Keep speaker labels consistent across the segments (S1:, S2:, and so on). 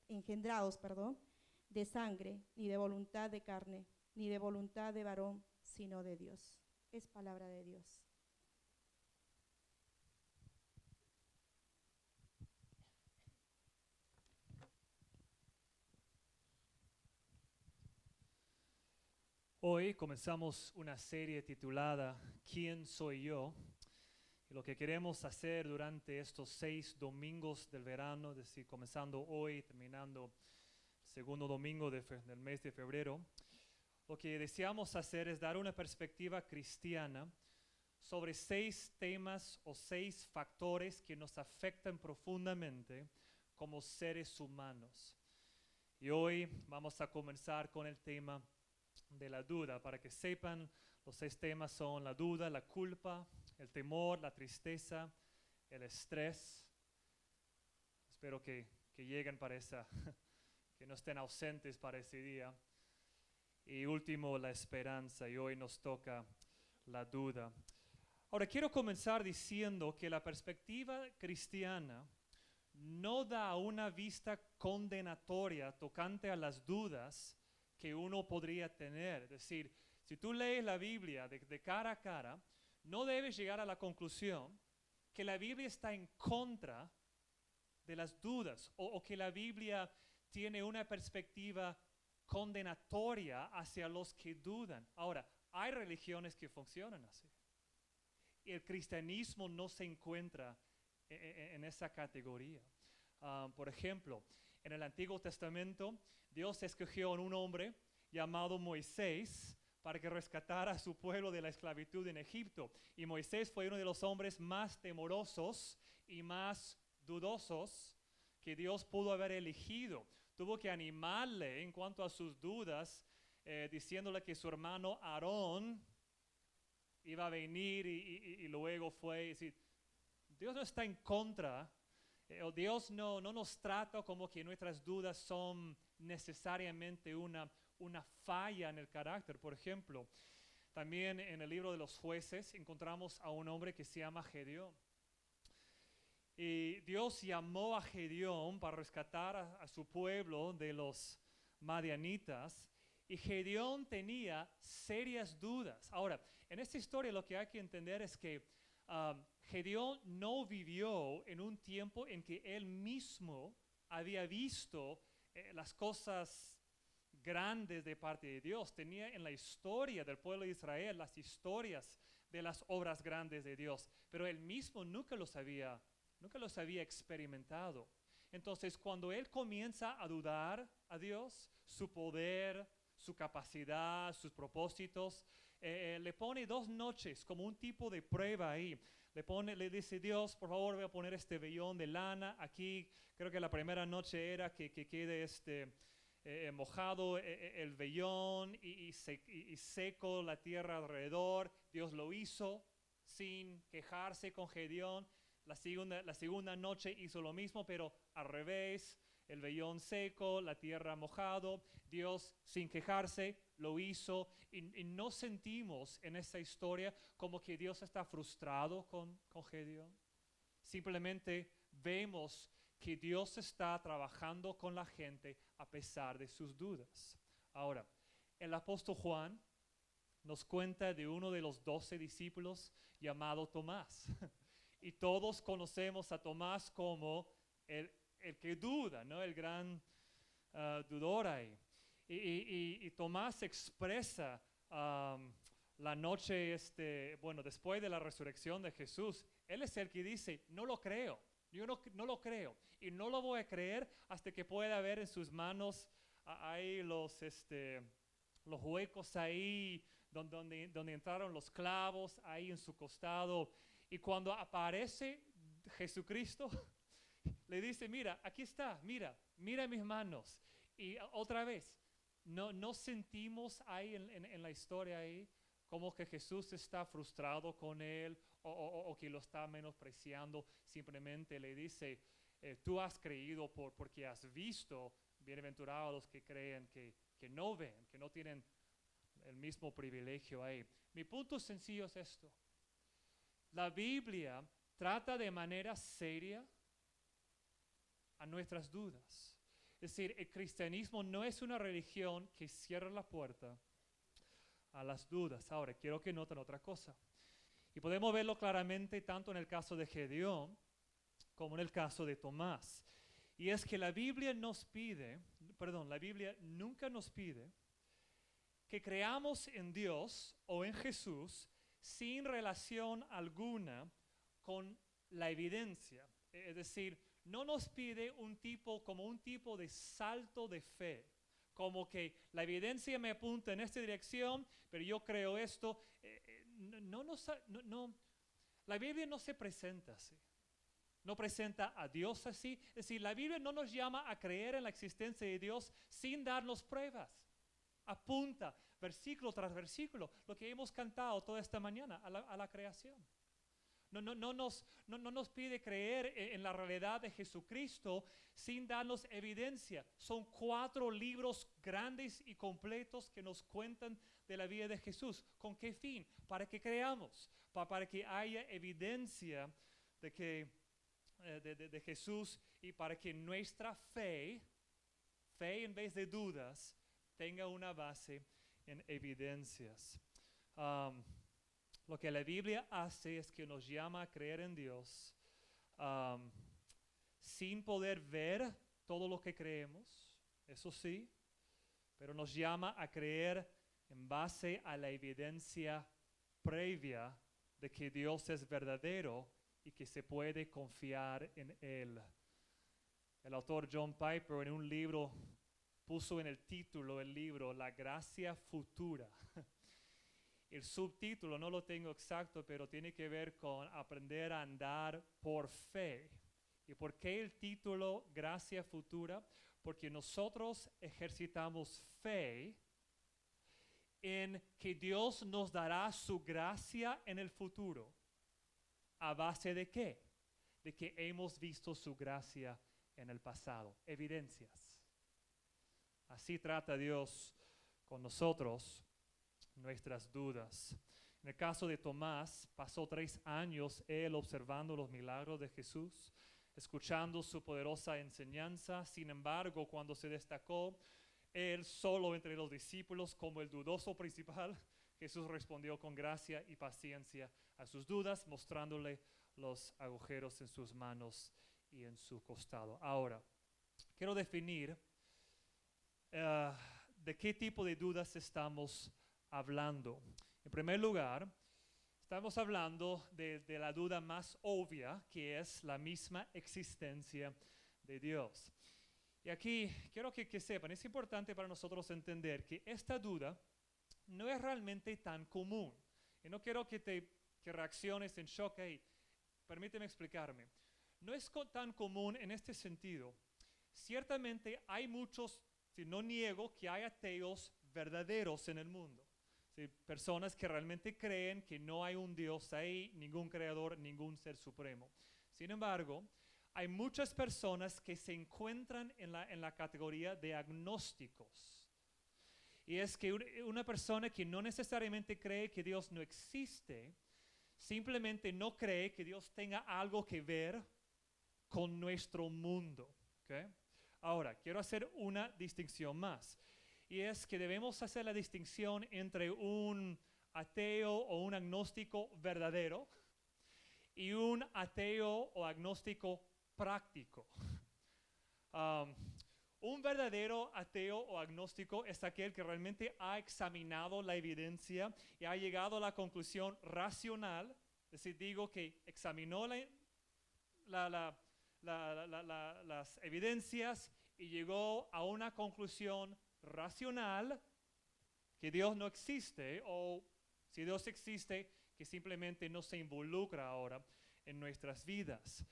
S1: engendrados de sangre, ni de voluntad de carne, ni de voluntad de varón, sino de Dios. Es palabra de Dios.
S2: Hoy comenzamos una serie titulada ¿Quién soy yo? Y lo que queremos hacer durante estos 6 domingos del verano, es decir, comenzando hoy, terminando el segundo domingo del mes de febrero, lo que deseamos hacer es dar una perspectiva cristiana sobre 6 temas o 6 factores que nos afectan profundamente como seres humanos. Y hoy vamos a comenzar con el tema de la duda. Para que sepan, los 6 temas son la duda, la culpa, el temor, la tristeza, el estrés. Espero que lleguen para que no estén ausentes para ese día. Y último, la esperanza. Y hoy nos toca la duda. Ahora quiero comenzar diciendo que la perspectiva cristiana no da una vista condenatoria tocante a las dudas que uno podría tener. Es decir, si tú lees la Biblia de cara a cara, no debes llegar a la conclusión que la Biblia está en contra de las dudas o que la Biblia tiene una perspectiva condenatoria hacia los que dudan. Ahora, hay religiones que funcionan así. Y el cristianismo no se encuentra en esa categoría. Por ejemplo, en el Antiguo Testamento, Dios escogió a un hombre llamado Moisés para que rescatara a su pueblo de la esclavitud en Egipto. Y Moisés fue uno de los hombres más temorosos y más dudosos que Dios pudo haber elegido. Tuvo que animarle en cuanto a sus dudas, diciéndole que su hermano Aarón iba a venir y luego fue. Es decir, Dios no está en contra. Dios no nos trata como que nuestras dudas son necesariamente una falla en el carácter. Por ejemplo, también en el libro de los Jueces encontramos a un hombre que se llama Gedeón. Y Dios llamó a Gedeón para rescatar a su pueblo de los madianitas. Y Gedeón tenía serias dudas. Ahora, en esta historia lo que hay que entender es que Gedeón no vivió en un tiempo en que él mismo había visto las cosas grandes de parte de Dios. Tenía en la historia del pueblo de Israel las historias de las obras grandes de Dios, pero él mismo nunca los había experimentado. Entonces, cuando él comienza a dudar a Dios, su poder, su capacidad, sus propósitos, le pone 2 noches como un tipo de prueba ahí. Le dice: Dios, por favor, voy a poner este vellón de lana aquí. Creo que la primera noche era que quede mojado el vellón y seco la tierra alrededor. Dios lo hizo sin quejarse con Gedeón. La segunda noche hizo lo mismo, pero al revés. El vellón seco, la tierra mojado. Dios, sin quejarse, lo hizo. Y no sentimos en esta historia como que Dios está frustrado con Gedeón. Simplemente vemos que Dios está trabajando con la gente a pesar de sus dudas. Ahora, el apóstol Juan nos cuenta de uno de los 12 discípulos llamado Tomás. Y todos conocemos a Tomás como el que duda, ¿no? El gran dudor ahí. Y Tomás expresa la noche, después de la resurrección de Jesús, él es el que dice: no lo creo, yo no lo creo, y no lo voy a creer hasta que pueda ver en sus manos ahí los huecos ahí donde entraron los clavos, ahí en su costado. Y cuando aparece Jesucristo, le dice: mira, aquí está, mira mis manos. Y otra vez, no sentimos ahí en la historia ahí como que Jesús está frustrado con él o que lo está menospreciando. Simplemente le dice: tú has creído porque has visto. Bienaventurados los que creen que no ven, que no tienen el mismo privilegio ahí. Mi punto sencillo es esto: la Biblia trata de manera seria nuestras dudas. Es decir, el cristianismo no es una religión que cierra la puerta a las dudas. Ahora, quiero que noten otra cosa. Y podemos verlo claramente tanto en el caso de Gedeón como en el caso de Tomás. Y es que la Biblia nunca nos pide que creamos en Dios o en Jesús sin relación alguna con la evidencia. Es decir, no nos pide un tipo de salto de fe, como que la evidencia me apunta en esta dirección, pero yo creo esto. La Biblia no se presenta así. No presenta a Dios así. Es decir, la Biblia no nos llama a creer en la existencia de Dios sin darnos pruebas. Apunta versículo tras versículo lo que hemos cantado toda esta mañana a la creación. No nos pide creer en la realidad de Jesucristo sin darnos evidencia. Son 4 libros grandes y completos que nos cuentan de la vida de Jesús. ¿Con qué fin? Para que creamos, para que haya evidencia de Jesús y para que nuestra fe en vez de dudas, tenga una base en evidencias. Lo que la Biblia hace es que nos llama a creer en Dios sin poder ver todo lo que creemos, eso sí, pero nos llama a creer en base a la evidencia previa de que Dios es verdadero y que se puede confiar en Él. El autor John Piper en un libro puso en el título del libro La gracia futura. El subtítulo no lo tengo exacto, pero tiene que ver con aprender a andar por fe. ¿Y por qué el título Gracia futura? Porque nosotros ejercitamos fe en que Dios nos dará su gracia en el futuro. ¿A base de qué? De que hemos visto su gracia en el pasado. Evidencias. Así trata Dios con nosotros nuestras dudas. En el caso de Tomás, pasó 3 años él observando los milagros de Jesús, escuchando su poderosa enseñanza. Sin embargo, cuando se destacó él solo entre los discípulos como el dudoso principal, Jesús respondió con gracia y paciencia a sus dudas, mostrándole los agujeros en sus manos y en su costado. Ahora, quiero definir de qué tipo de dudas estamos hablando. En primer lugar, estamos hablando de la duda más obvia, que es la misma existencia de Dios. Y aquí quiero que sepan, es importante para nosotros entender que esta duda no es realmente tan común. Y no quiero que reacciones en shock ahí. Permíteme explicarme. No es tan común en este sentido. Ciertamente hay muchos, si no niego, que hay ateos verdaderos en el mundo. ¿Sí? Personas que realmente creen que no hay un Dios ahí, ningún creador, ningún ser supremo. Sin embargo, hay muchas personas que se encuentran en la categoría de agnósticos. Y es que una persona que no necesariamente cree que Dios no existe, simplemente no cree que Dios tenga algo que ver con nuestro mundo. ¿Okay? Ahora, quiero hacer una distinción más. Y es que debemos hacer la distinción entre un ateo o un agnóstico verdadero y un ateo o agnóstico práctico. Un verdadero ateo o agnóstico es aquel que realmente ha examinado la evidencia y ha llegado a la conclusión racional, es decir, digo que examinó las evidencias y llegó a una conclusión racional que Dios no existe, o si Dios existe, que simplemente no se involucra ahora en nuestras vidas.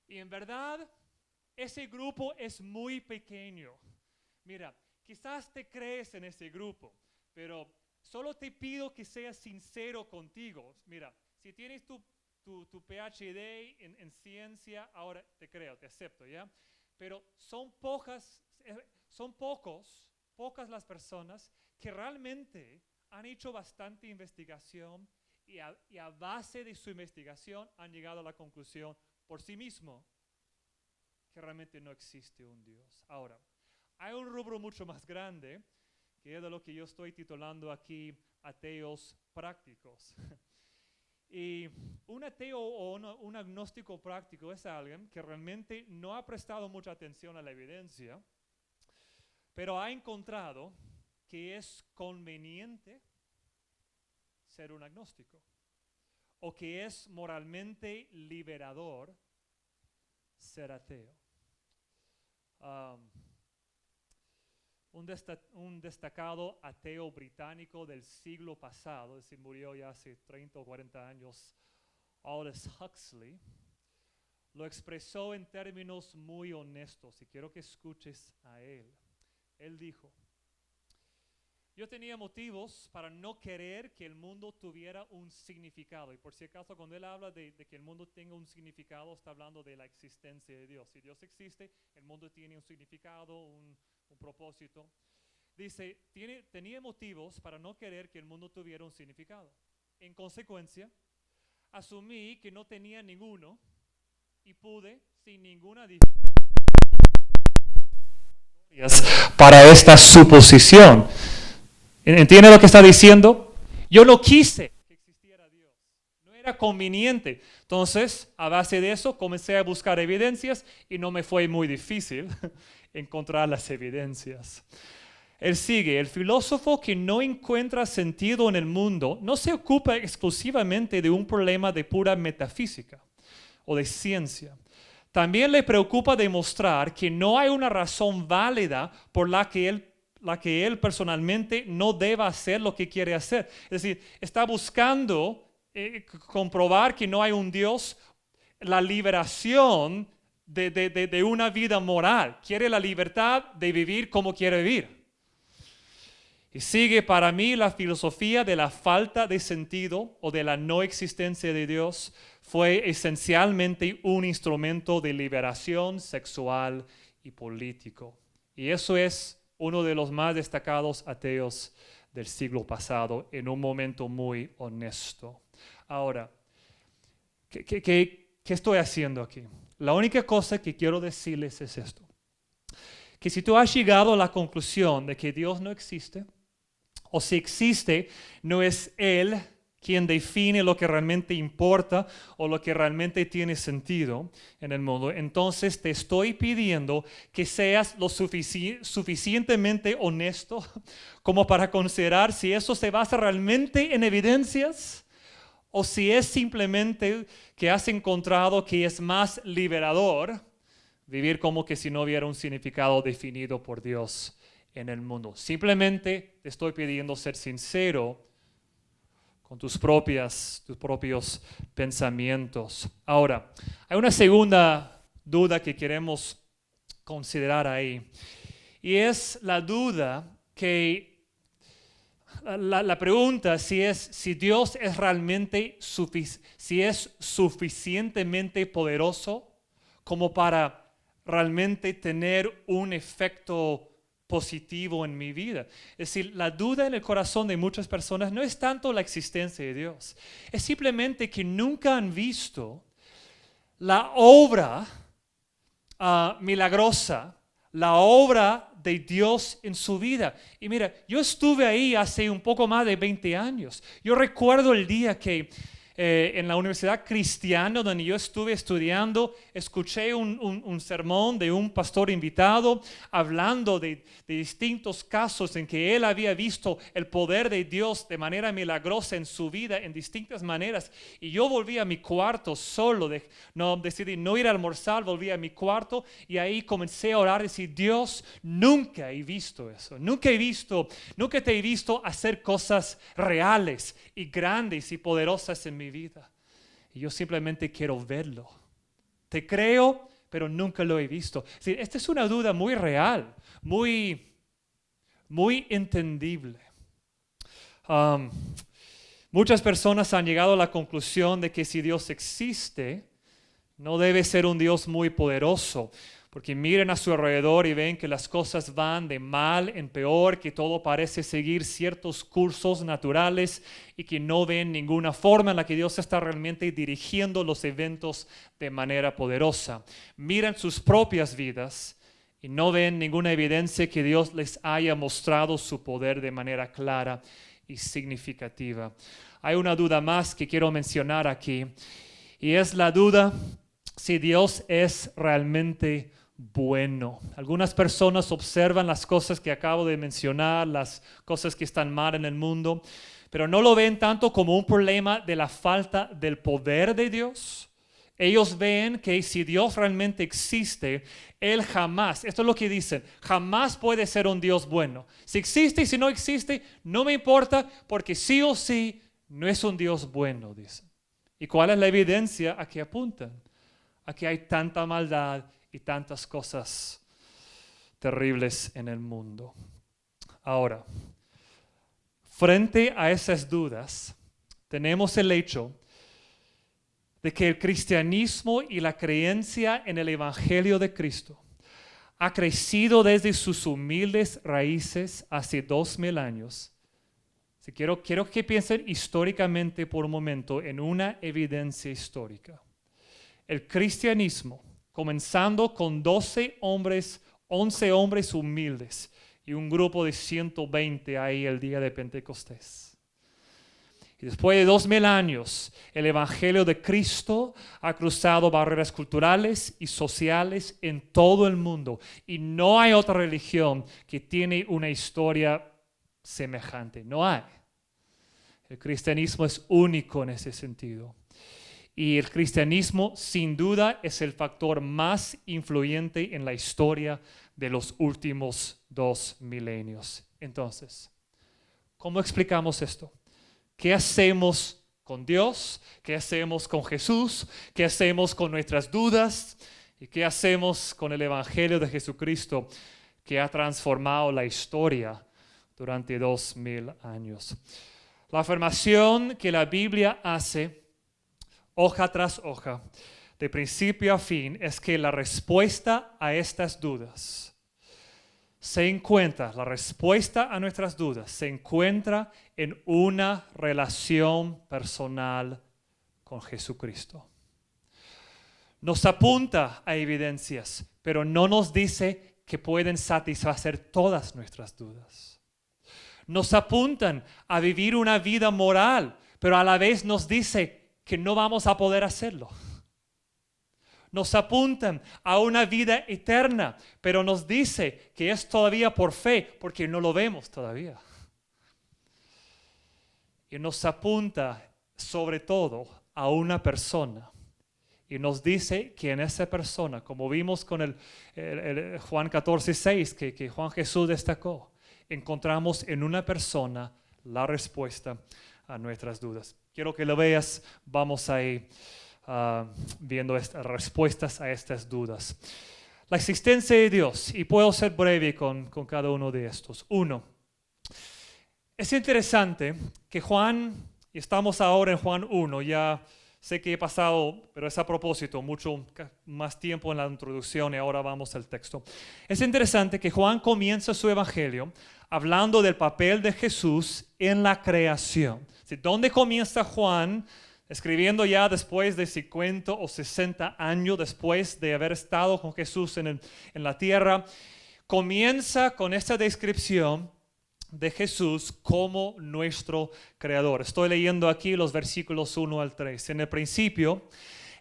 S2: Y en verdad, ese grupo es muy pequeño. Mira, quizás te crees en ese grupo, pero solo te pido que seas sincero contigo. Mira, si tienes tu PhD en ciencia, ahora te creo, te acepto, ¿ya? Pero son pocas las personas que realmente han hecho bastante investigación y a base de su investigación han llegado a la conclusión por sí mismo que realmente no existe un Dios. Ahora, hay un rubro mucho más grande, que es de lo que yo estoy titulando aquí ateos prácticos. Y un ateo o un agnóstico práctico es alguien que realmente no ha prestado mucha atención a la evidencia, pero ha encontrado que es conveniente ser un agnóstico, o que es moralmente liberador ser ateo. Un destacado ateo británico del siglo pasado, es decir, murió ya hace 30 o 40 años, Aldous Huxley, lo expresó en términos muy honestos, y quiero que escuches a él. Él dijo: yo tenía motivos para no querer que el mundo tuviera un significado. Y por si acaso, cuando él habla de que el mundo tenga un significado, está hablando de la existencia de Dios. Si Dios existe, el mundo tiene un significado, un propósito. Dice, tenía motivos para no querer que el mundo tuviera un significado. En consecuencia, asumí que no tenía ninguno y pude, sin ninguna dificultad, para esta suposición. ¿Entiende lo que está diciendo? Yo no quise que existiera Dios. No era conveniente. Entonces, a base de eso, comencé a buscar evidencias y no me fue muy difícil encontrar las evidencias. Él sigue: el filósofo que no encuentra sentido en el mundo no se ocupa exclusivamente de un problema de pura metafísica o de ciencia. También le preocupa demostrar que no hay una razón válida por la que él personalmente no deba hacer lo que quiere hacer. Es decir, está buscando comprobar que no hay un Dios, la liberación de una vida moral. Quiere la libertad de vivir como quiere vivir. Y sigue: para mí la filosofía de la falta de sentido o de la no existencia de Dios fue esencialmente un instrumento de liberación sexual y político. Y eso es uno de los más destacados ateos del siglo pasado, en un momento muy honesto. Ahora, ¿qué estoy haciendo aquí? La única cosa que quiero decirles es esto: que si tú has llegado a la conclusión de que Dios no existe, o si existe, no es Él quien define lo que realmente importa o lo que realmente tiene sentido en el mundo, entonces te estoy pidiendo que seas lo suficientemente honesto como para considerar si eso se basa realmente en evidencias o si es simplemente que has encontrado que es más liberador vivir como que si no hubiera un significado definido por Dios en el mundo. Simplemente te estoy pidiendo ser sincero con tus propios pensamientos. Ahora, hay una segunda duda que queremos considerar ahí, y es la duda que la pregunta si Dios es realmente si es suficientemente poderoso como para realmente tener un efecto positivo en mi vida. Es decir, la duda en el corazón de muchas personas no es tanto la existencia de Dios, es simplemente que nunca han visto la obra milagrosa, la obra de Dios en su vida. Y mira, yo estuve ahí hace un poco más de 20 años. Yo recuerdo el día que en la Universidad Cristiana donde yo estuve estudiando, escuché un sermón de un pastor invitado hablando de distintos casos en que él había visto el poder de Dios de manera milagrosa en su vida en distintas maneras. Y yo volví a mi cuarto solo, decidí no ir a almorzar, volví a mi cuarto y ahí comencé a orar y decir: Dios, nunca he visto eso, nunca te he visto hacer cosas reales y grandes y poderosas en mi vida. Y yo simplemente quiero verlo. Te creo, pero nunca lo he visto. Sí, esta es una duda muy real, muy entendible. Muchas personas han llegado a la conclusión de que si Dios existe, no debe ser un Dios muy poderoso. Porque miren a su alrededor y ven que las cosas van de mal en peor, que todo parece seguir ciertos cursos naturales y que no ven ninguna forma en la que Dios está realmente dirigiendo los eventos de manera poderosa. Miran sus propias vidas y no ven ninguna evidencia que Dios les haya mostrado su poder de manera clara y significativa. Hay una duda más que quiero mencionar aquí, y es la duda si Dios es realmente bueno. Algunas personas observan las cosas que acabo de mencionar, las cosas que están mal en el mundo, pero no lo ven tanto como un problema de la falta del poder de Dios. Ellos ven que si Dios realmente existe, Él jamás, esto es lo que dicen, jamás puede ser un Dios bueno. Si existe y si no existe, no me importa, porque sí o sí no es un Dios bueno, dicen. ¿Y cuál es la evidencia a que apuntan? A que hay tanta maldad y tantas cosas terribles en el mundo. Ahora, frente a esas dudas, tenemos el hecho de que el cristianismo y la creencia en el Evangelio de Cristo ha crecido desde sus humildes raíces hace 2000 años. Quiero que piensen históricamente por un momento en una evidencia histórica. El cristianismo, comenzando con 11 hombres humildes y un grupo de 120 ahí el día de Pentecostés. Y después de 2000 años, el Evangelio de Cristo ha cruzado barreras culturales y sociales en todo el mundo. Y no hay otra religión que tiene una historia semejante. No hay. El cristianismo es único en ese sentido. Y el cristianismo, sin duda, es el factor más influyente en la historia de los últimos 2 milenios. Entonces, ¿cómo explicamos esto? ¿Qué hacemos con Dios? ¿Qué hacemos con Jesús? ¿Qué hacemos con nuestras dudas? ¿Y qué hacemos con el Evangelio de Jesucristo que ha transformado la historia durante 2000 años? La afirmación que la Biblia hace, hoja tras hoja, de principio a fin, es que la respuesta a estas dudas la respuesta a nuestras dudas se encuentra en una relación personal con Jesucristo. Nos apunta a evidencias, pero no nos dice que pueden satisfacer todas nuestras dudas. Nos apuntan a vivir una vida moral, pero a la vez nos dice que no vamos a poder hacerlo. Nos apuntan a una vida eterna, pero nos dice que es todavía por fe, porque no lo vemos todavía. Y nos apunta sobre todo a una persona. Y nos dice que en esa persona, como vimos con el Juan 14:6, que Juan Jesús destacó, encontramos en una persona la respuesta a nuestras dudas. Quiero que lo veas, vamos ahí viendo estas respuestas a estas dudas. La existencia de Dios, y puedo ser breve con cada uno de estos. 1. Es interesante que Juan, y estamos ahora en Juan 1, ya sé que he pasado, pero es a propósito, mucho más tiempo en la introducción y ahora vamos al texto. Es interesante que Juan comienza su evangelio hablando del papel de Jesús en la creación. ¿Dónde comienza Juan? Escribiendo ya después de 50 o 60 años después de haber estado con Jesús en la tierra, comienza con esta descripción de Jesús como nuestro creador. Estoy leyendo aquí los versículos 1 al 3. En el principio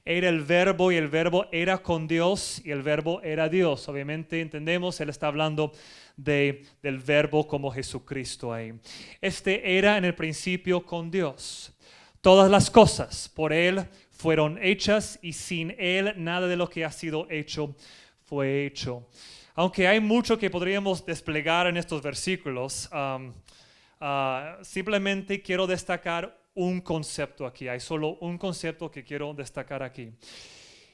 S2: era el verbo y el verbo era con Dios y el verbo era Dios. Obviamente entendemos, él está hablando del verbo como Jesucristo ahí. Este era en el principio con Dios. Todas las cosas por Él fueron hechas y sin Él nada de lo que ha sido hecho fue hecho. Aunque hay mucho que podríamos desplegar en estos versículos, simplemente quiero destacar un concepto aquí. Hay solo un concepto que quiero destacar aquí.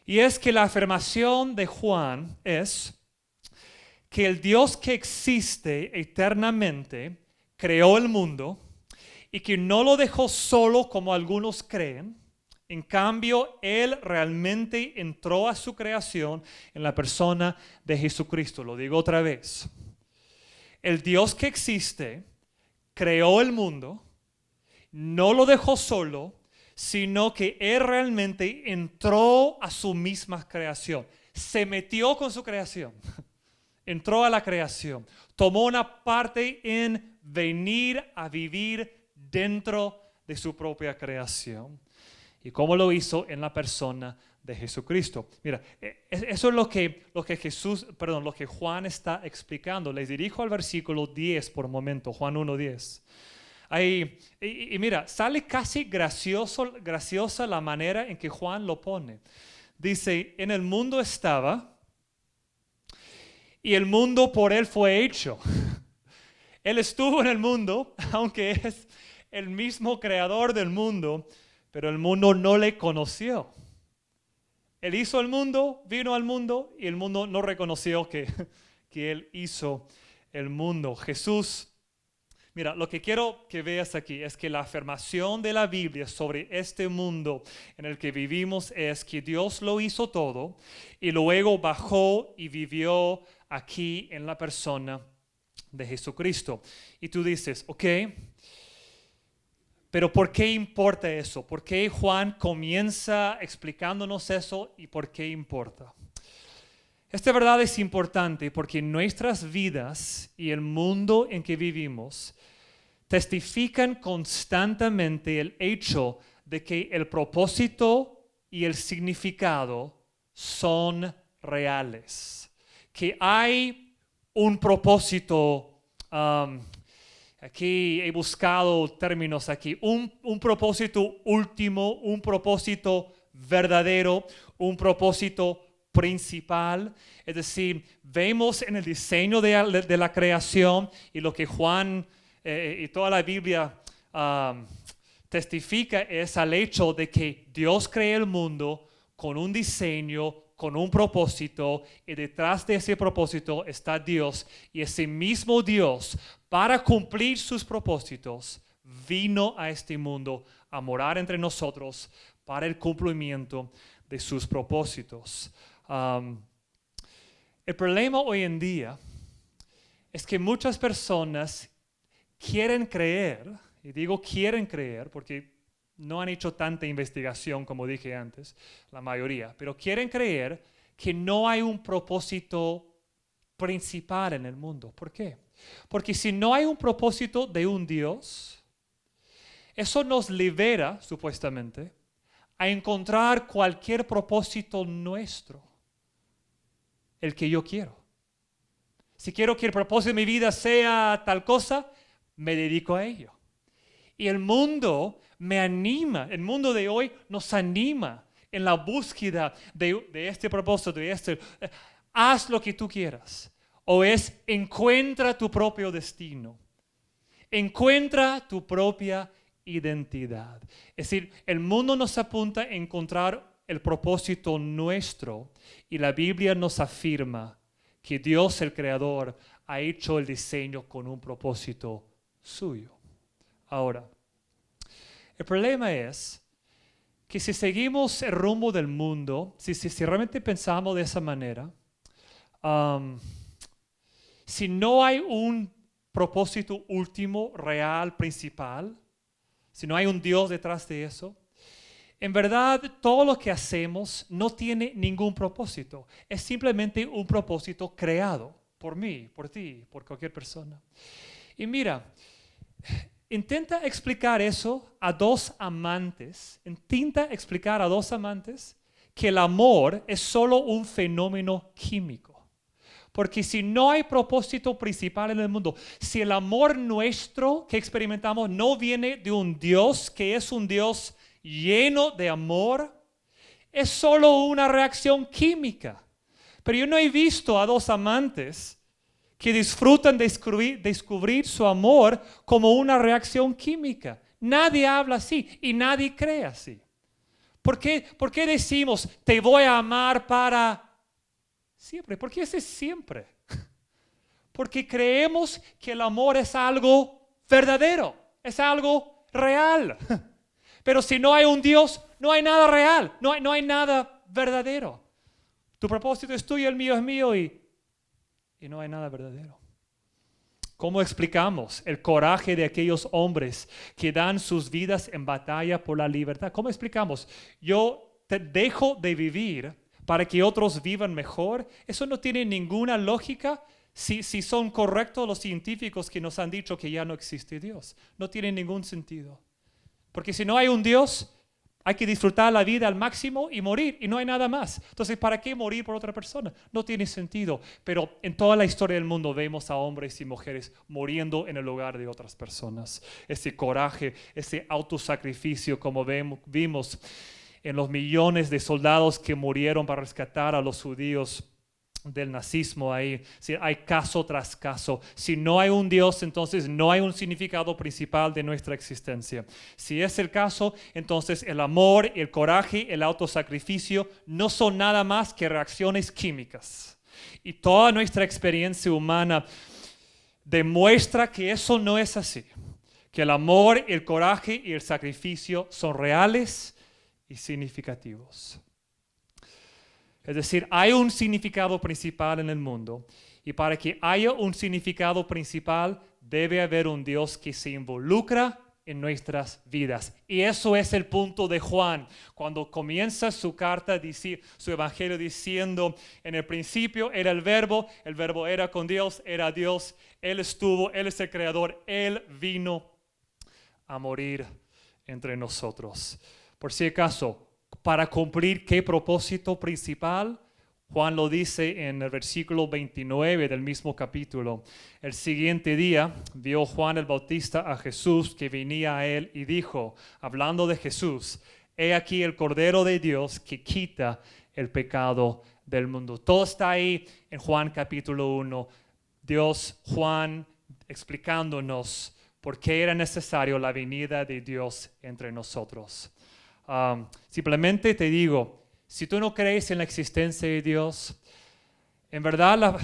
S2: Y es que la afirmación de Juan es que el Dios que existe eternamente creó el mundo y que no lo dejó solo como algunos creen, En cambio, Él realmente entró a su creación en la persona de Jesucristo. Lo digo otra vez. El Dios que existe creó el mundo, no lo dejó solo, sino que Él realmente entró a su misma creación. Se metió con su creación. Entró a la creación. Tomó una parte en venir a vivir dentro de su propia creación. ¿Y cómo lo hizo? En la persona de Jesucristo. Mira, eso es lo que Juan está explicando. Les dirijo al versículo 10 por un momento, Juan 1:10. Ahí, y mira, sale casi graciosa la manera en que Juan lo pone. Dice, en el mundo estaba y el mundo por él fue hecho. Él estuvo en el mundo, aunque es el mismo creador del mundo, pero el mundo no le conoció. Él hizo el mundo, vino al mundo y el mundo no reconoció que Él hizo el mundo. Jesús, mira, lo que quiero que veas aquí es que la afirmación de la Biblia sobre este mundo en el que vivimos es que Dios lo hizo todo y luego bajó y vivió aquí en la persona de Jesucristo. Y tú dices, ok, pero ¿por qué importa eso? ¿Por qué Juan comienza explicándonos eso y por qué importa? Esta verdad es importante porque nuestras vidas y el mundo en que vivimos testifican constantemente el hecho de que el propósito y el significado son reales. Que hay un propósito, aquí he buscado términos aquí, un propósito último, un propósito verdadero, un propósito principal. Es decir, vemos en el diseño de la creación y lo que Juan y toda la Biblia testifica es al hecho de que Dios crea el mundo con un diseño, con un propósito, y detrás de ese propósito está Dios, y ese mismo Dios, para cumplir sus propósitos, vino a este mundo a morar entre nosotros para el cumplimiento de sus propósitos. El problema hoy en día es que muchas personas quieren creer, y digo quieren creer porque no han hecho tanta investigación como dije antes, la mayoría, pero quieren creer que no hay un propósito principal en el mundo. ¿Por qué? Porque si no hay un propósito de un Dios, eso nos libera, supuestamente, a encontrar cualquier propósito nuestro, el que yo quiero. Si quiero que el propósito de mi vida sea tal cosa, me dedico a ello. Y el mundo me anima, el mundo de hoy nos anima en la búsqueda de este propósito, haz lo que tú quieras. O es encuentra tu propio destino, encuentra tu propia identidad. Es decir, el mundo nos apunta a encontrar el propósito nuestro y la Biblia nos afirma que Dios, el Creador, ha hecho el diseño con un propósito suyo. Ahora, el problema es que si seguimos el rumbo del mundo, si realmente pensamos de esa manera, si no hay un propósito último, real, principal, si no hay un Dios detrás de eso, en verdad todo lo que hacemos no tiene ningún propósito. Es simplemente un propósito creado por mí, por ti, por cualquier persona. Y mira, intenta explicar eso a dos amantes. Intenta explicar a dos amantes que el amor es solo un fenómeno químico. Porque si no hay propósito principal en el mundo, si el amor nuestro que experimentamos no viene de un Dios que es un Dios lleno de amor, es solo una reacción química. Pero yo no he visto a dos amantes que disfrutan de descubrir su amor como una reacción química. Nadie habla así y nadie cree así. ¿Por qué decimos, te voy a amar para siempre? ¿Por qué ese siempre? Porque creemos que el amor es algo verdadero, es algo real. Pero si no hay un Dios, No hay nada real, no hay nada verdadero. Tu propósito es tuyo, el mío es mío y no hay nada verdadero. ¿Cómo explicamos el coraje de aquellos hombres que dan sus vidas en batalla por la libertad? ¿Cómo explicamos? Yo te dejo de vivir para que otros vivan mejor. Eso no tiene ninguna lógica si son correctos los científicos que nos han dicho que ya no existe Dios. No tiene ningún sentido. Porque si no hay un Dios, hay que disfrutar la vida al máximo y morir, y no hay nada más. Entonces, ¿para qué morir por otra persona? No tiene sentido. Pero en toda la historia del mundo vemos a hombres y mujeres muriendo en el lugar de otras personas. Ese coraje, ese autosacrificio, como vimos en los millones de soldados que murieron para rescatar a los judíos del nazismo ahí. Si hay caso tras caso. Si no hay un Dios, entonces no hay un significado principal de nuestra existencia. Si es el caso, entonces el amor, el coraje, el autosacrificio no son nada más que reacciones químicas. Y toda nuestra experiencia humana demuestra que eso no es así. Que el amor, el coraje y el sacrificio son reales y significativos. Es decir, hay un significado principal en el mundo, y para que haya un significado principal debe haber un Dios que se involucra en nuestras vidas. Y eso es el punto de Juan, cuando comienza su carta, su evangelio diciendo, en el principio era el verbo era con Dios, era Dios, Él estuvo, Él es el creador, Él vino a morir entre nosotros. Por si acaso, ¿para cumplir qué propósito principal? Juan lo dice en el versículo 29 del mismo capítulo. El siguiente día vio Juan el Bautista a Jesús que venía a él y dijo, hablando de Jesús, he aquí el Cordero de Dios que quita el pecado del mundo. Todo está ahí en Juan capítulo 1. Juan explicándonos por qué era necesario la venida de Dios entre nosotros. Simplemente te digo, si tú no crees en la existencia de Dios, en verdad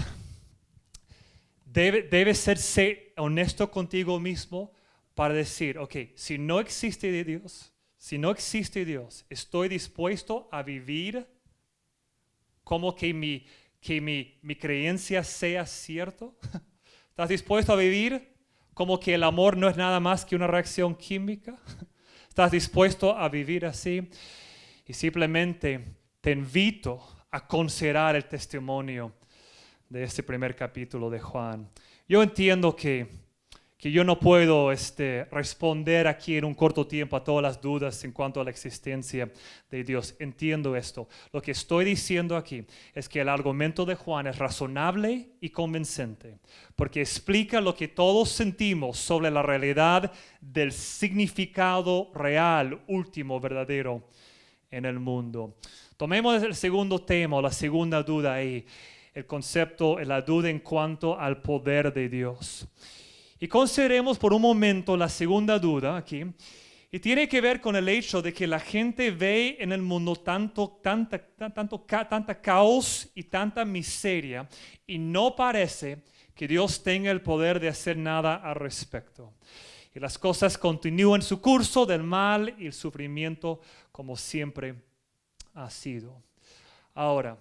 S2: debes ser honesto contigo mismo para decir, ok, si no existe Dios, estoy dispuesto a vivir como que mi creencia sea cierto. ¿Estás dispuesto a vivir como que el amor no es nada más que una reacción química? ¿Estás dispuesto a vivir así? Y simplemente te invito a considerar el testimonio de este primer capítulo de Juan. Yo entiendo que yo no puedo responder aquí en un corto tiempo a todas las dudas en cuanto a la existencia de Dios. Entiendo esto. Lo que estoy diciendo aquí es que el argumento de Juan es razonable y convincente, porque explica lo que todos sentimos sobre la realidad del significado real, último, verdadero en el mundo. Tomemos el segundo tema, la segunda duda ahí, el concepto, la duda en cuanto al poder de Dios. Y consideremos por un momento la segunda duda aquí, y tiene que ver con el hecho de que la gente ve en el mundo tanta caos y tanta miseria, y no parece que Dios tenga el poder de hacer nada al respecto. Y las cosas continúan su curso del mal y el sufrimiento como siempre ha sido. Ahora,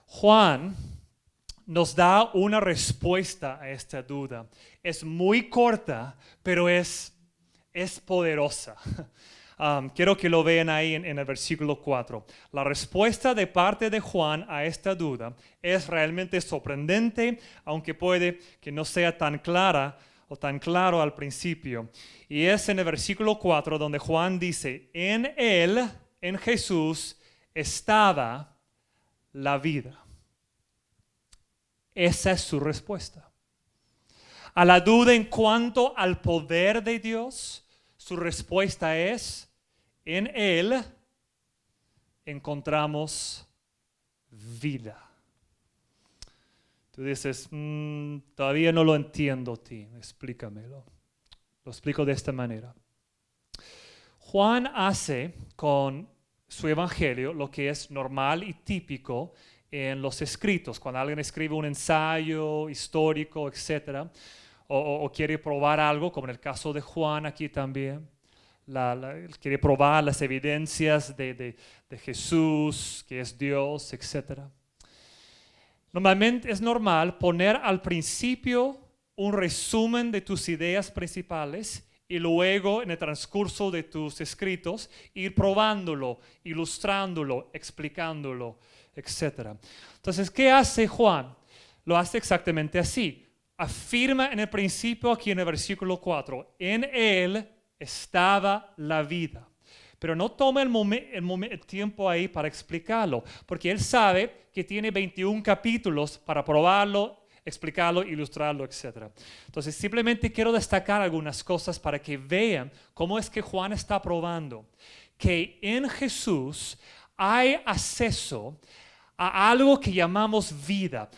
S2: Juan nos da una respuesta a esta duda. Es muy corta, pero es poderosa. Quiero que lo vean ahí en el versículo 4. La respuesta de parte de Juan a esta duda es realmente sorprendente, aunque puede que no sea tan clara o tan claro al principio. Y es en el versículo 4 donde Juan dice, en Él, en Jesús, estaba la vida. Esa es su respuesta. A la duda en cuanto al poder de Dios, su respuesta es, en Él encontramos vida. Tú dices, todavía no lo entiendo, explícamelo. Lo explico de esta manera. Juan hace con su evangelio lo que es normal y típico en los escritos, cuando alguien escribe un ensayo histórico, etc., o quiere probar algo, como en el caso de Juan aquí también, quiere probar las evidencias de Jesús, que es Dios, etc. Normalmente es normal poner al principio un resumen de tus ideas principales y luego en el transcurso de tus escritos ir probándolo, ilustrándolo, explicándolo, etc. Entonces, ¿qué hace Juan? Lo hace exactamente así. Afirma en el principio aquí en el versículo 4, en él estaba la vida. Pero no toma el tiempo ahí para explicarlo, porque él sabe que tiene 21 capítulos para probarlo, explicarlo, ilustrarlo, etc. Entonces, simplemente quiero destacar algunas cosas para que vean cómo es que Juan está probando que en Jesús hay acceso a algo que llamamos vida.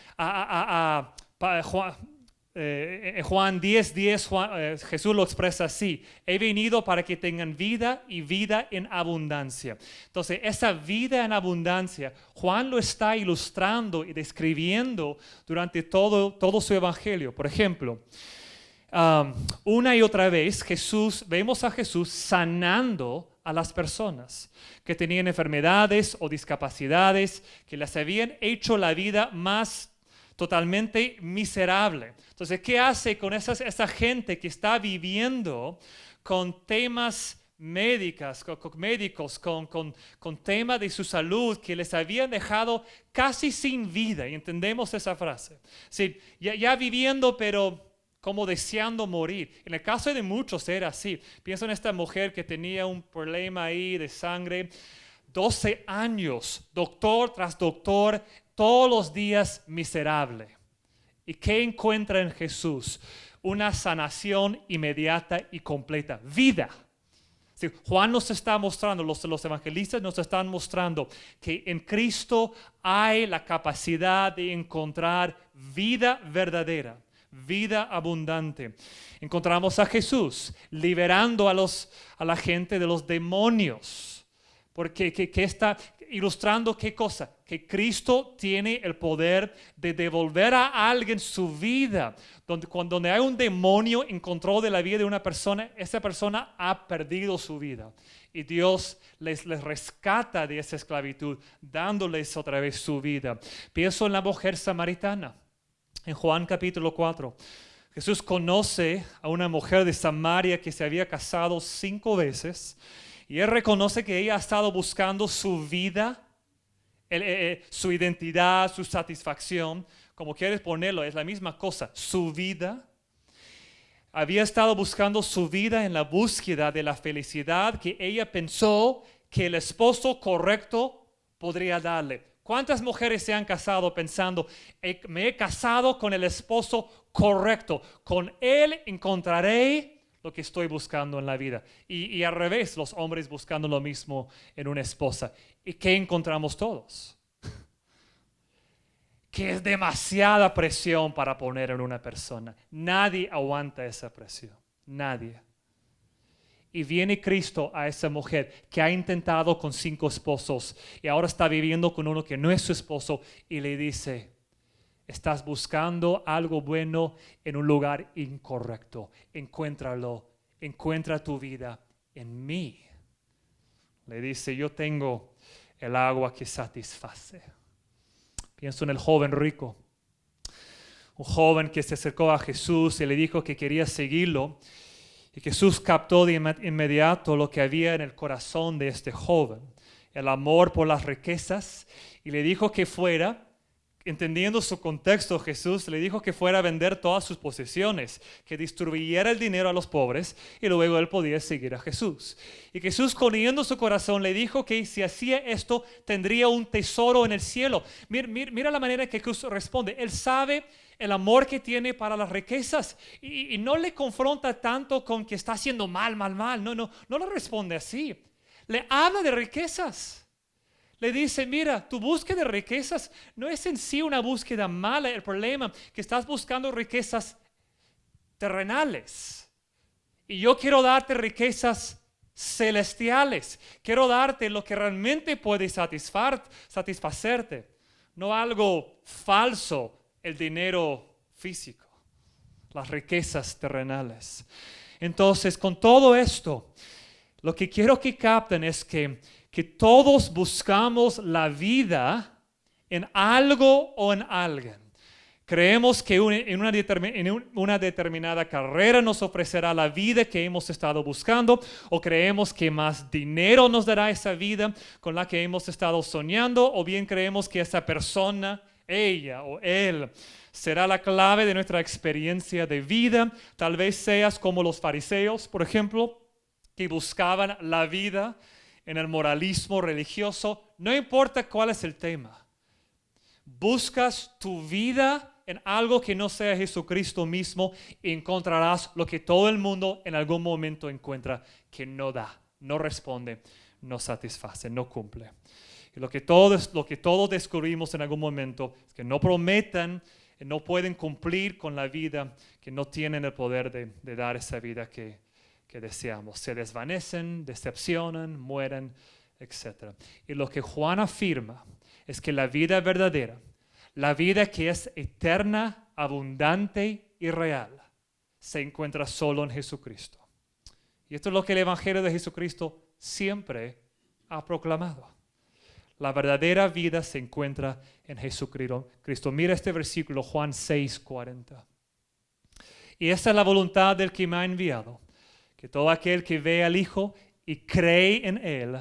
S2: Juan 10:10, Jesús lo expresa así: he venido para que tengan vida y vida en abundancia. Entonces, esa vida en abundancia, Juan lo está ilustrando y describiendo durante todo su evangelio. Por ejemplo, una y otra vez vemos a Jesús sanando a las personas que tenían enfermedades o discapacidades que les habían hecho la vida más totalmente miserable. Entonces, ¿qué hace con esa gente que está viviendo con temas médicos, con temas de su salud que les habían dejado casi sin vida? Y entendemos esa frase. Sí, ya viviendo, pero como deseando morir. En el caso de muchos era así. Pienso en esta mujer que tenía un problema ahí de sangre, 12 años, doctor tras doctor, todos los días miserable. ¿Y qué encuentra en Jesús? Una sanación inmediata y completa. Vida. Sí, Juan nos está mostrando, los evangelistas nos están mostrando que en Cristo hay la capacidad de encontrar vida verdadera, vida abundante. Encontramos a Jesús liberando a la gente de los demonios. Porque que está ilustrando qué cosa, que Cristo tiene el poder de devolver a alguien su vida. Donde hay un demonio en control de la vida de una persona, esa persona ha perdido su vida. Y Dios les rescata de esa esclavitud, dándoles otra vez su vida. Pienso en la mujer samaritana, en Juan capítulo 4. Jesús conoce a una mujer de Samaria que se había casado 5 veces. Y él reconoce que ella ha estado buscando su vida, su identidad, su satisfacción, como quieres ponerlo, es la misma cosa, su vida. Había estado buscando su vida en la búsqueda de la felicidad que ella pensó que el esposo correcto podría darle. ¿Cuántas mujeres se han casado pensando, me he casado con el esposo correcto, con él encontraré lo que estoy buscando en la vida? Y al revés, los hombres buscando lo mismo en una esposa. ¿Y qué encontramos todos? Que es demasiada presión para poner en una persona. Nadie aguanta esa presión. Nadie. Y viene Cristo a esa mujer que ha intentado con 5 esposos y ahora está viviendo con uno que no es su esposo y le dice: estás buscando algo bueno en un lugar incorrecto. Encuéntralo. Encuentra tu vida en mí. Le dice: yo tengo el agua que satisface. Pienso en el joven rico. Un joven que se acercó a Jesús y le dijo que quería seguirlo. Y Jesús captó de inmediato lo que había en el corazón de este joven. El amor por las riquezas. Y le dijo que fuera. Entendiendo su contexto, Jesús le dijo que fuera a vender todas sus posesiones, que distribuyera el dinero a los pobres y luego él podía seguir a Jesús. Y Jesús, conociendo su corazón, le dijo que si hacía esto tendría un tesoro en el cielo. Mira la manera que Jesús responde. Él sabe el amor que tiene para las riquezas y no le confronta tanto con que está haciendo mal. No le responde así. Le habla de riquezas. Le dice: mira, tu búsqueda de riquezas no es en sí una búsqueda mala. El problema es que estás buscando riquezas terrenales. Y yo quiero darte riquezas celestiales. Quiero darte lo que realmente puede satisfacerte. No algo falso, el dinero físico, las riquezas terrenales. Entonces, con todo esto, Lo que quiero que capten es que todos buscamos la vida en algo o en alguien. Creemos que en una determinada carrera nos ofrecerá la vida que hemos estado buscando, o creemos que más dinero nos dará esa vida con la que hemos estado soñando, o bien creemos que esa persona, ella o él, será la clave de nuestra experiencia de vida. Tal vez seas como los fariseos, por ejemplo, que buscaban la vida en el moralismo religioso. No importa cuál es el tema. Buscas tu vida en algo que no sea Jesucristo mismo y encontrarás lo que todo el mundo en algún momento encuentra, que no da, no responde, no satisface, no cumple. Y lo que todos descubrimos en algún momento es que no prometen, no pueden cumplir con la vida, que no tienen el poder de dar esa vida que deseamos. Se desvanecen, decepcionan, mueren, etc. Y lo que Juan afirma es que la vida verdadera, la vida que es eterna, abundante y real, se encuentra solo en Jesucristo. Y esto es lo que el Evangelio de Jesucristo siempre ha proclamado. La verdadera vida se encuentra en Jesucristo. Mira este versículo, Juan 6:40. Y esta es la voluntad del que me ha enviado, que todo aquel que ve al Hijo y cree en Él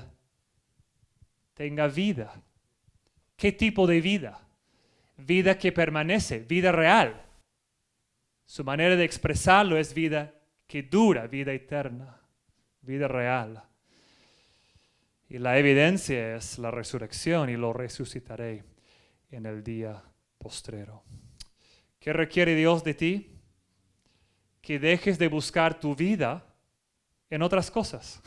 S2: tenga vida. ¿Qué tipo de vida? Vida que permanece, vida real. Su manera de expresarlo es vida que dura, vida eterna, vida real. Y la evidencia es la resurrección, y lo resucitaré en el día postrero. ¿Qué requiere Dios de ti? Que dejes de buscar tu vida en otras cosas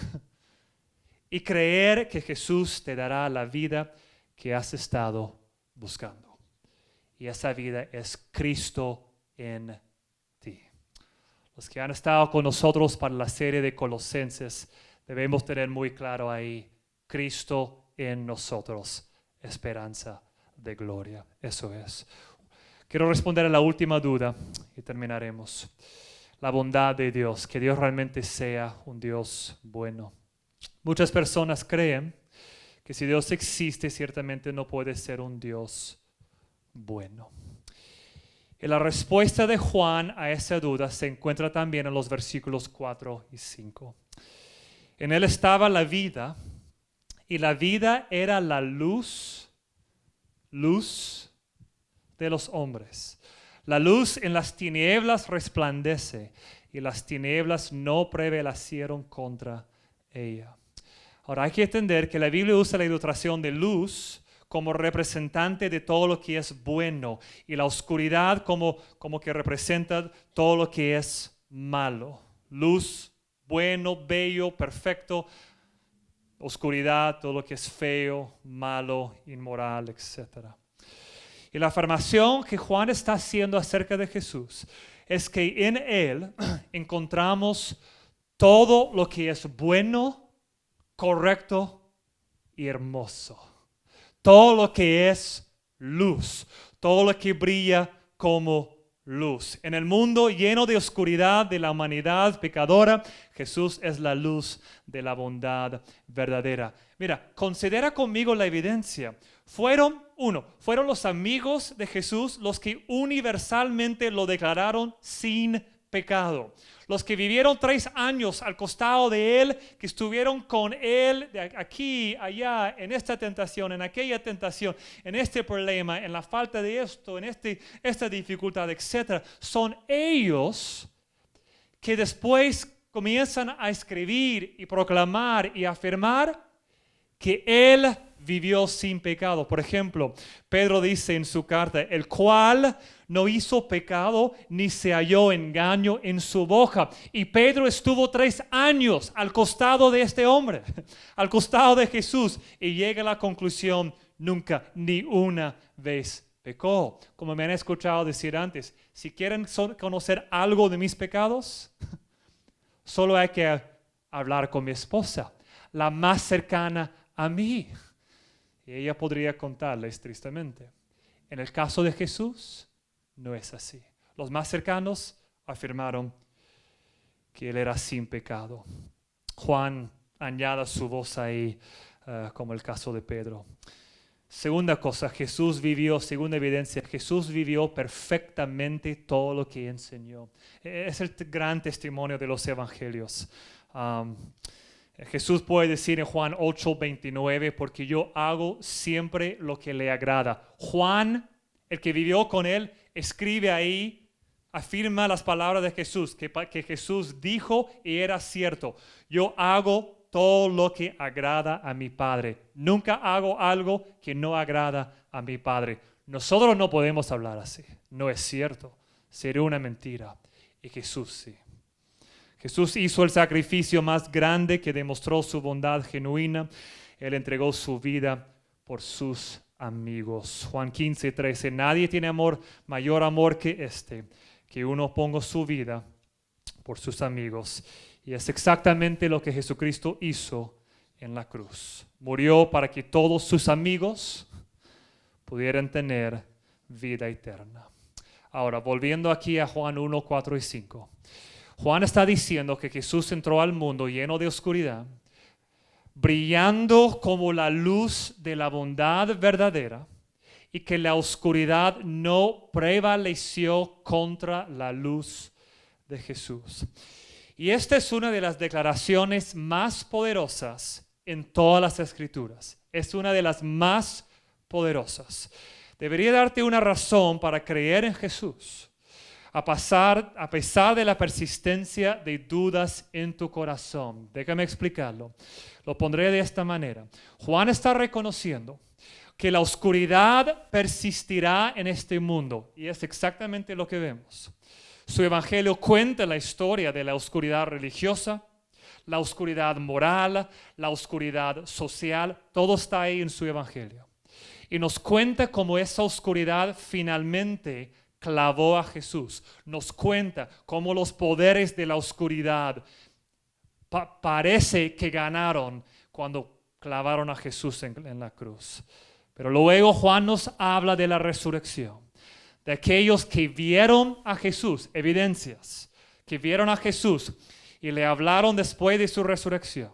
S2: y creer que Jesús te dará la vida que has estado buscando. Y esa vida es Cristo en ti. Los que han estado con nosotros para la serie de Colosenses, debemos tener muy claro ahí, Cristo en nosotros, esperanza de gloria. Eso es. Quiero responder a la última duda y terminaremos. La bondad de Dios, que Dios realmente sea un Dios bueno. Muchas personas creen que si Dios existe, ciertamente no puede ser un Dios bueno. Y la respuesta de Juan a esa duda se encuentra también en los versículos 4 y 5. En él estaba la vida, y la vida era la luz de los hombres. La luz en las tinieblas resplandece, y las tinieblas no prevalecieron contra ella. Ahora hay que entender que la Biblia usa la ilustración de luz como representante de todo lo que es bueno, y la oscuridad como que representa todo lo que es malo. Luz, bueno, bello, perfecto. Oscuridad, todo lo que es feo, malo, inmoral, etc. Y la afirmación que Juan está haciendo acerca de Jesús es que en Él encontramos todo lo que es bueno, correcto y hermoso. Todo lo que es luz, todo lo que brilla como luz. En el mundo lleno de oscuridad de la humanidad pecadora, Jesús es la luz de la bondad verdadera. Mira, considera conmigo la evidencia. Fueron los amigos de Jesús los que universalmente lo declararon sin pecado. Los que vivieron 3 años al costado de Él, que estuvieron con Él de aquí, allá, en esta tentación, en aquella tentación, en este problema, en la falta de esto, en esta dificultad, etc. Son ellos que después comienzan a escribir y proclamar y afirmar que Él vivió sin pecado. Por ejemplo, Pedro dice en su carta, el cual no hizo pecado ni se halló engaño en su boca. Y Pedro estuvo 3 años al costado de este hombre, al costado de Jesús, y llega a la conclusión, nunca, ni una vez pecó. Como me han escuchado decir antes, si quieren conocer algo de mis pecados, solo hay que hablar con mi esposa, la más cercana a mí. Y ella podría contarles tristemente. En el caso de Jesús, no es así. Los más cercanos afirmaron que Él era sin pecado. Juan añada su voz ahí, como el caso de Pedro. Segunda cosa, segunda evidencia, Jesús vivió perfectamente todo lo que enseñó. Es el gran testimonio de los evangelios. Jesús puede decir en Juan 8:29, porque yo hago siempre lo que le agrada. Juan, el que vivió con él, escribe ahí, afirma las palabras de Jesús, que Jesús dijo y era cierto. Yo hago todo lo que agrada a mi Padre. Nunca hago algo que no agrada a mi Padre. Nosotros no podemos hablar así. No es cierto. Sería una mentira. Y Jesús sí. Jesús hizo el sacrificio más grande que demostró su bondad genuina. Él entregó su vida por sus amigos. Juan 15:13. Nadie tiene mayor amor que este, que uno ponga su vida por sus amigos. Y es exactamente lo que Jesucristo hizo en la cruz. Murió para que todos sus amigos pudieran tener vida eterna. Ahora, volviendo aquí a Juan 1, 4 y 5. Juan está diciendo que Jesús entró al mundo lleno de oscuridad, brillando como la luz de la bondad verdadera, y que la oscuridad no prevaleció contra la luz de Jesús. Y esta es una de las declaraciones más poderosas en todas las Escrituras. Es una de las más poderosas. Debería darte una razón para creer en Jesús, a pesar de la persistencia de dudas en tu corazón. Déjame explicarlo. Lo pondré de esta manera. Juan está reconociendo que la oscuridad persistirá en este mundo. Y es exactamente lo que vemos. Su evangelio cuenta la historia de la oscuridad religiosa, la oscuridad moral, la oscuridad social. Todo está ahí en su evangelio. Y nos cuenta cómo esa oscuridad finalmente clavó a Jesús. Nos cuenta cómo los poderes de la oscuridad parece que ganaron cuando clavaron a Jesús en la cruz. Pero luego Juan nos habla de la resurrección, de aquellos que vieron a Jesús, evidencias, que vieron a Jesús y le hablaron después de su resurrección.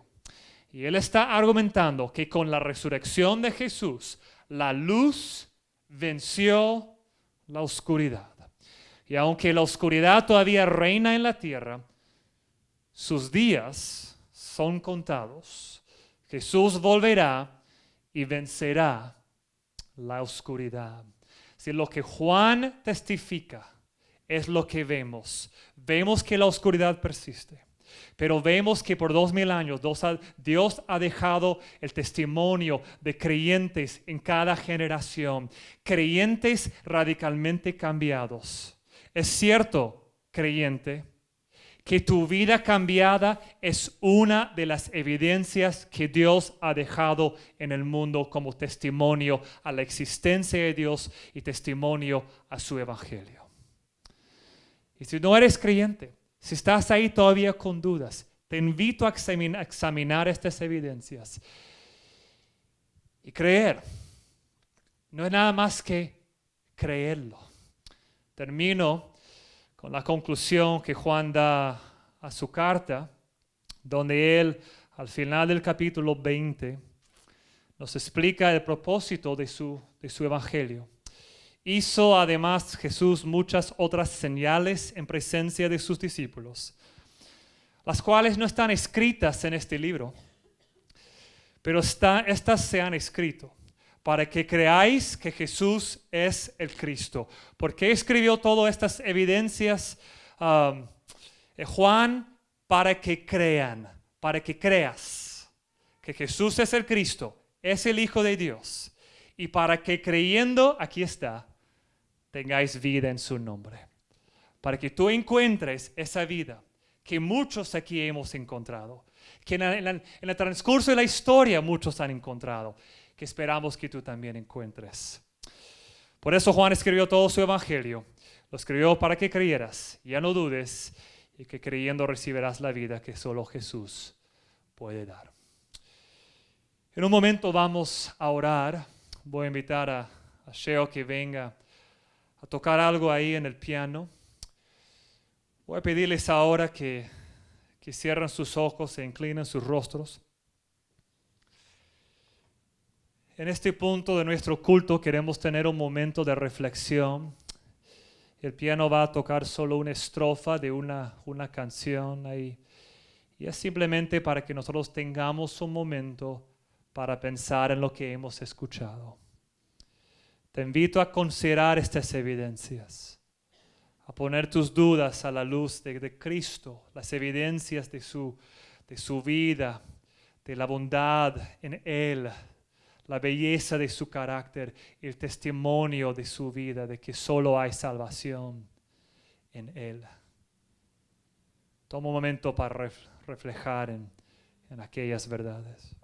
S2: Y él está argumentando que con la resurrección de Jesús, la luz venció la oscuridad. Y aunque la oscuridad todavía reina en la tierra, sus días son contados. Jesús volverá y vencerá la oscuridad. Si lo que Juan testifica es lo que vemos, vemos que la oscuridad persiste, pero vemos que por 2000 años Dios ha dejado el testimonio de creyentes en cada generación, creyentes radicalmente cambiados. Es cierto, creyente, que tu vida cambiada es una de las evidencias que Dios ha dejado en el mundo como testimonio a la existencia de Dios y testimonio a su evangelio. Y si no eres creyente, si estás ahí todavía con dudas, te invito a examinar estas evidencias y creer. No es nada más que creerlo. Termino con la conclusión que Juan da a su carta, donde él, al final del capítulo 20, nos explica el propósito de su evangelio. Hizo además Jesús muchas otras señales en presencia de sus discípulos, las cuales no están escritas en este libro, pero estas se han escrito para que creáis que Jesús es el Cristo. ¿Por qué escribió todas estas evidencias Juan? Para que crean, para que creas que Jesús es el Cristo, es el Hijo de Dios. Y para que creyendo, aquí está, tengáis vida en su nombre. Para que tú encuentres esa vida que muchos aquí hemos encontrado, que en el transcurso de la historia muchos han encontrado, que esperamos que tú también encuentres. Por eso Juan escribió todo su evangelio. Lo escribió para que creyeras, ya no dudes, y que creyendo recibirás la vida que solo Jesús puede dar. En un momento vamos a orar. Voy a invitar a Sheo que venga a tocar algo ahí en el piano. Voy a pedirles ahora que cierren sus ojos e inclinen sus rostros. En este punto de nuestro culto queremos tener un momento de reflexión. El piano va a tocar solo una estrofa de una canción ahí. Y es simplemente para que nosotros tengamos un momento para pensar en lo que hemos escuchado. Te invito a considerar estas evidencias, a poner tus dudas a la luz de Cristo, las evidencias de su vida, de la bondad en Él, la belleza de su carácter, el testimonio de su vida, de que solo hay salvación en Él. Toma un momento para reflejar en aquellas verdades.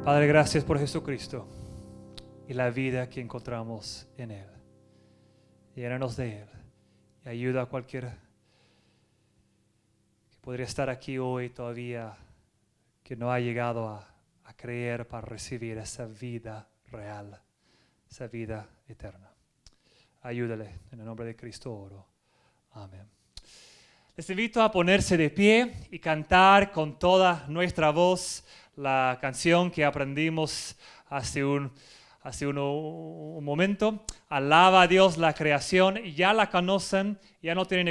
S2: Padre, gracias por Jesucristo y la vida que encontramos en Él. Llénanos de Él y ayuda a cualquiera que podría estar aquí hoy todavía, que no ha llegado a creer para recibir esa vida real, esa vida eterna. Ayúdale, en el nombre de Cristo oro. Amén. Les invito a ponerse de pie y cantar con toda nuestra voz la canción que aprendimos hace un momento. Alaba a Dios la creación, ya la conocen, ya no tienen